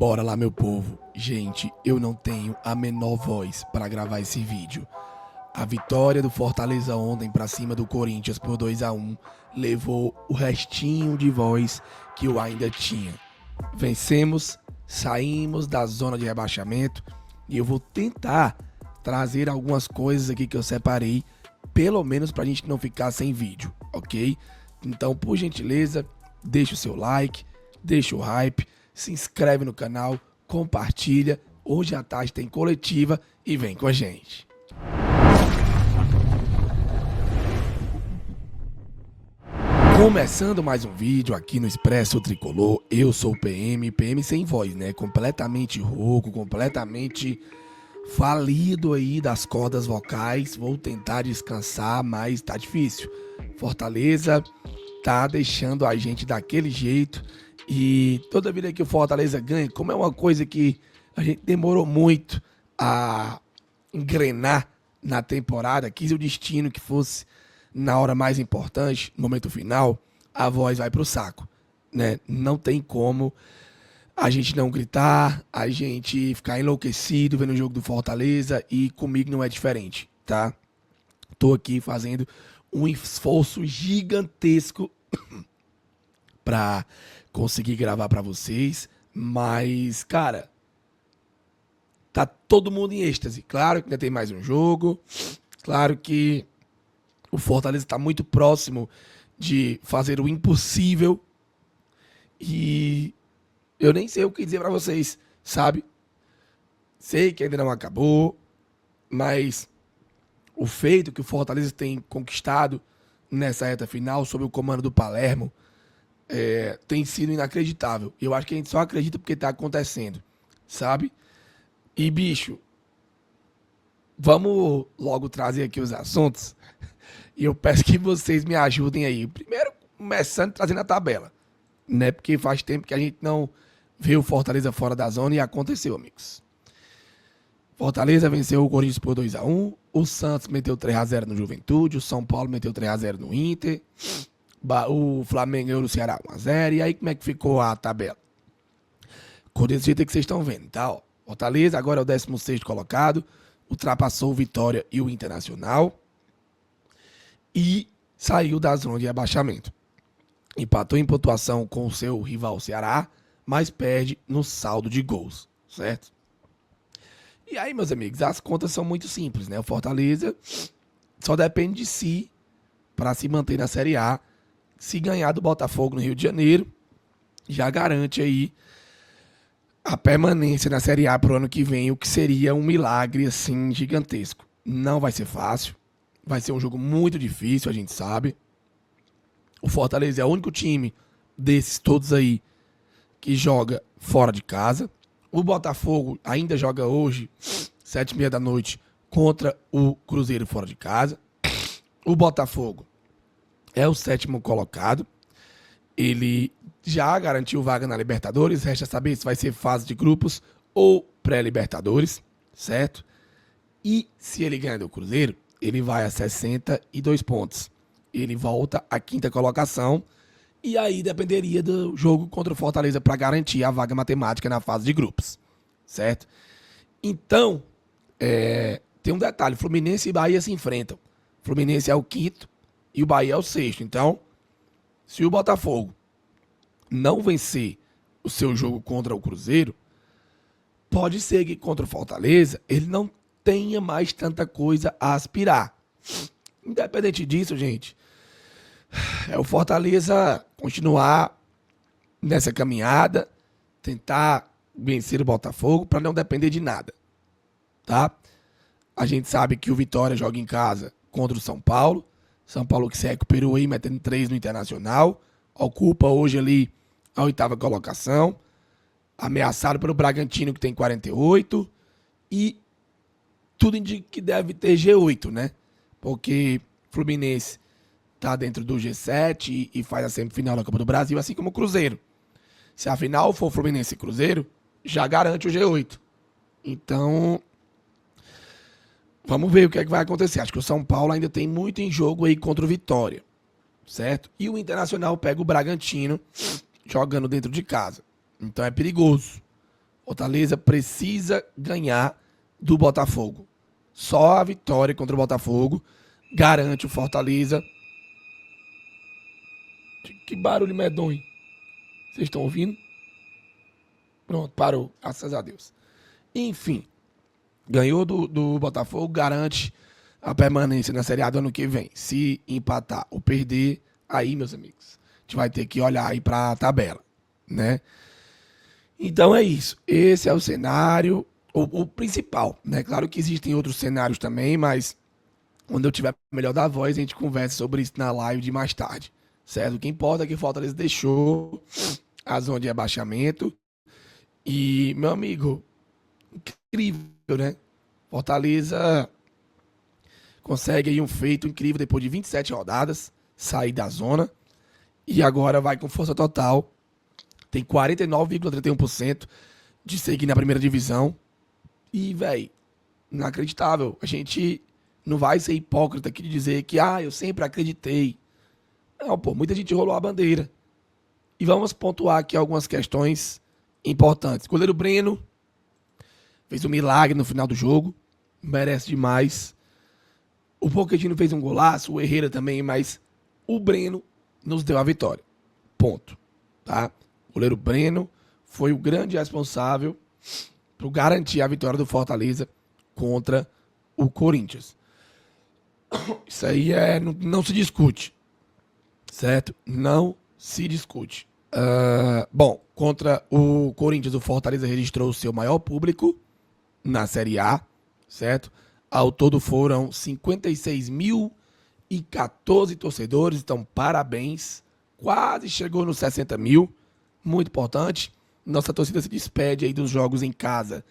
Bora lá, meu povo. Gente, eu não tenho a menor voz para gravar esse vídeo. A vitória do Fortaleza ontem para cima do Corinthians por 2-1 levou o restinho de voz que eu ainda tinha. Vencemos, saímos da zona de rebaixamento e eu vou tentar trazer algumas coisas aqui que eu separei, pelo menos pra gente não ficar sem vídeo, ok? Então, por gentileza, deixa o seu like, deixa o hype, se inscreve no canal, compartilha. Hoje à tarde tem coletiva e vem com a gente. Começando mais um vídeo aqui no Expresso Tricolor, eu sou o PM sem voz, né? Completamente rouco, completamente falido aí das cordas vocais. Vou tentar descansar, mas tá difícil. Fortaleza tá deixando a gente daquele jeito e toda vida que o Fortaleza ganha, como é uma coisa que a gente demorou muito a engrenar na temporada, quis o destino que fosse na hora mais importante, no momento final, a voz vai pro saco, né? Não tem como a gente não gritar, a gente ficar enlouquecido vendo o jogo do Fortaleza, e comigo não é diferente, tá? Tô aqui fazendo um esforço gigantesco pra conseguir gravar pra vocês, mas, cara, tá todo mundo em êxtase. Claro que ainda tem mais um jogo, claro que o Fortaleza está muito próximo de fazer o impossível e eu nem sei o que dizer para vocês, sabe? Sei que ainda não acabou, mas o feito que o Fortaleza tem conquistado nessa reta final, sob o comando do Palermo, tem sido inacreditável. Eu acho que a gente só acredita porque está acontecendo, sabe? E, bicho, vamos logo trazer aqui os assuntos. E eu peço que vocês me ajudem aí. Primeiro, começando trazendo a tabela, né? Porque faz tempo que a gente não vê o Fortaleza fora da zona e aconteceu, amigos. Fortaleza venceu o Corinthians por 2-1. O Santos meteu 3-0 no Juventude. O São Paulo meteu 3-0 no Inter. O Flamengo ganhou no Ceará 1-0. E aí, como é que ficou a tabela? Com desse jeito que vocês estão vendo, tá? Ó, Fortaleza agora é o 16º colocado. Ultrapassou o Vitória e o Internacional. E saiu da zona de rebaixamento. Empatou em pontuação com o seu rival Ceará, mas perde no saldo de gols, certo? E aí, meus amigos, as contas são muito simples, né? O Fortaleza só depende de si para se manter na Série A. Se ganhar do Botafogo no Rio de Janeiro, já garante aí a permanência na Série A pro ano que vem, o que seria um milagre, assim, gigantesco. Não vai ser fácil. Vai ser um jogo muito difícil, a gente sabe. O Fortaleza é o único time desses todos aí que joga fora de casa. O Botafogo ainda joga hoje, 7h30 da noite, contra o Cruzeiro fora de casa. O Botafogo é o 7º colocado. Ele já garantiu vaga na Libertadores. Resta saber se vai ser fase de grupos ou pré-Libertadores, certo? E se ele ganhar do Cruzeiro, ele vai a 62 pontos. Ele volta à 5ª colocação. E aí dependeria do jogo contra o Fortaleza para garantir a vaga matemática na fase de grupos. Certo? Então, tem um detalhe. Fluminense e Bahia se enfrentam. Fluminense é o 5º e o Bahia é o 6º. Então, se o Botafogo não vencer o seu jogo contra o Cruzeiro, pode ser que contra o Fortaleza ele não tenha mais tanta coisa a aspirar. Independente disso, gente, é o Fortaleza continuar nessa caminhada, tentar vencer o Botafogo para não depender de nada, tá? A gente sabe que o Vitória joga em casa contra o São Paulo. São Paulo que se recuperou aí, metendo 3 no Internacional. Ocupa hoje ali a 8ª colocação. Ameaçado pelo Bragantino, que tem 48. E tudo indica que deve ter G8, né? Porque Fluminense tá dentro do G7 e faz a semifinal da Copa do Brasil, assim como o Cruzeiro. Se a final for Fluminense e Cruzeiro, já garante o G8. Então, vamos ver o que é que vai acontecer. Acho que o São Paulo ainda tem muito em jogo aí contra o Vitória, certo? E o Internacional pega o Bragantino jogando dentro de casa. Então é perigoso. Fortaleza precisa ganhar do Botafogo. Só a vitória contra o Botafogo garante o Fortaleza. Que barulho medonho. Vocês estão ouvindo? Pronto, parou. Graças a Deus. Enfim, ganhou do Botafogo, garante a permanência na Série A do ano que vem. Se empatar ou perder, aí, meus amigos, a gente vai ter que olhar aí para a tabela, né? Então é isso. Esse é o cenário, o principal, né? Claro que existem outros cenários também, mas quando eu tiver melhor da voz, a gente conversa sobre isso na live de mais tarde, certo? O que importa é que o Fortaleza deixou a zona de rebaixamento e, meu amigo, incrível, né? Fortaleza consegue aí um feito incrível depois de 27 rodadas, sair da zona e agora vai com força total. Tem 49,31% de seguir na primeira divisão. E, velho, inacreditável. A gente não vai ser hipócrita aqui de dizer que, eu sempre acreditei. Não, pô, muita gente rolou a bandeira. E vamos pontuar aqui algumas questões importantes. O goleiro Breno fez um milagre no final do jogo. Merece demais. O Pochettino fez um golaço, o Herrera também, mas o Breno nos deu a vitória. Ponto. Tá? O goleiro Breno foi o grande responsável por garantir a vitória do Fortaleza contra o Corinthians. Isso aí não se discute, certo? Não se discute. Bom, contra o Corinthians, o Fortaleza registrou o seu maior público na Série A, certo? Ao todo foram 56.014 torcedores, então parabéns. Quase chegou nos 60 mil. Muito importante. Nossa torcida se despede aí dos jogos em casa,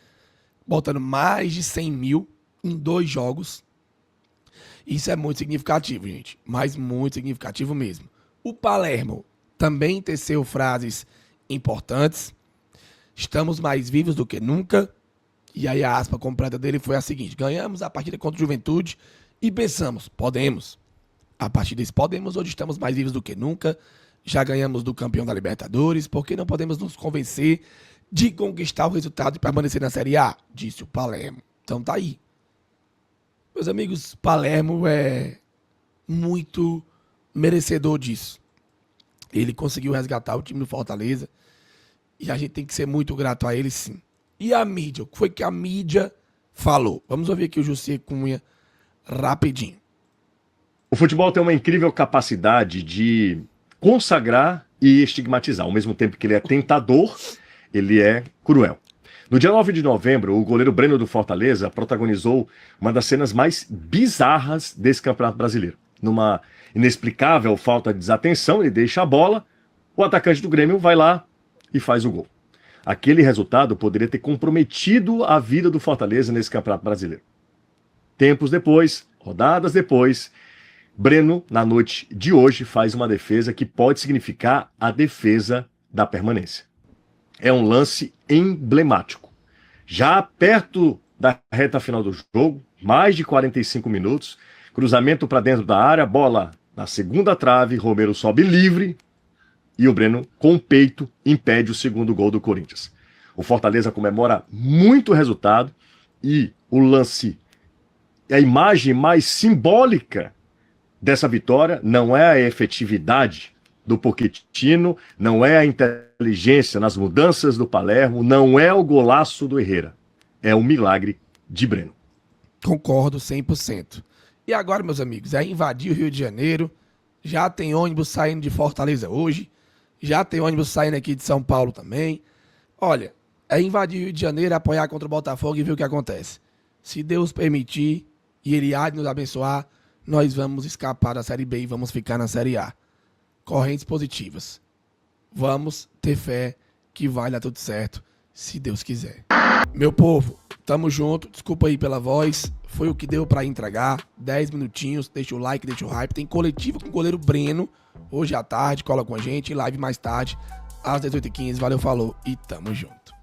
botando mais de 100 mil em 2 jogos. Isso é muito significativo, gente. Mas muito significativo mesmo. O Palermo também teceu frases importantes. Estamos mais vivos do que nunca. E aí a aspa completa dele foi a seguinte: ganhamos a partida contra o Juventude e pensamos, podemos. A partir desse podemos, hoje estamos mais vivos do que nunca. Já ganhamos do campeão da Libertadores, por que não podemos nos convencer de conquistar o resultado e permanecer na Série A? Disse o Palermo. Então tá aí. Meus amigos, Palermo é muito merecedor disso. Ele conseguiu resgatar o time do Fortaleza e a gente tem que ser muito grato a ele, sim. E a mídia? O que foi que a mídia falou? Vamos ouvir aqui o José Cunha rapidinho. O futebol tem uma incrível capacidade de consagrar e estigmatizar. Ao mesmo tempo que ele é tentador, ele é cruel. No dia 9 de novembro, o goleiro Breno do Fortaleza protagonizou uma das cenas mais bizarras desse Campeonato Brasileiro. Numa inexplicável falta de desatenção, ele deixa a bola, o atacante do Grêmio vai lá e faz o gol. Aquele resultado poderia ter comprometido a vida do Fortaleza nesse Campeonato Brasileiro. Tempos depois, rodadas depois, Breno, na noite de hoje, faz uma defesa que pode significar a defesa da permanência. É um lance emblemático. Já perto da reta final do jogo, mais de 45 minutos, cruzamento para dentro da área, bola na segunda trave, Romero sobe livre e o Breno, com o peito, impede o segundo gol do Corinthians. O Fortaleza comemora muito o resultado e o lance, a imagem mais simbólica dessa vitória não é a efetividade do Pochettino, não é a inteligência nas mudanças do Palermo, não é o golaço do Herrera. É o milagre de Breno. Concordo 100%. E agora, meus amigos, é invadir o Rio de Janeiro. Já tem ônibus saindo de Fortaleza hoje. Já tem ônibus saindo aqui de São Paulo também. Olha, é invadir o Rio de Janeiro, apoiar contra o Botafogo e ver o que acontece. Se Deus permitir e Ele há de nos abençoar, nós vamos escapar da Série B e vamos ficar na Série A. Correntes positivas. Vamos ter fé que vai dar tudo certo, se Deus quiser. Meu povo, tamo junto. Desculpa aí pela voz. Foi o que deu pra entregar. 10 minutinhos. Deixa o like, deixa o hype. Tem coletivo com o goleiro Breno. Hoje à tarde, cola com a gente. Live mais tarde, às 18h15. Valeu, falou e tamo junto.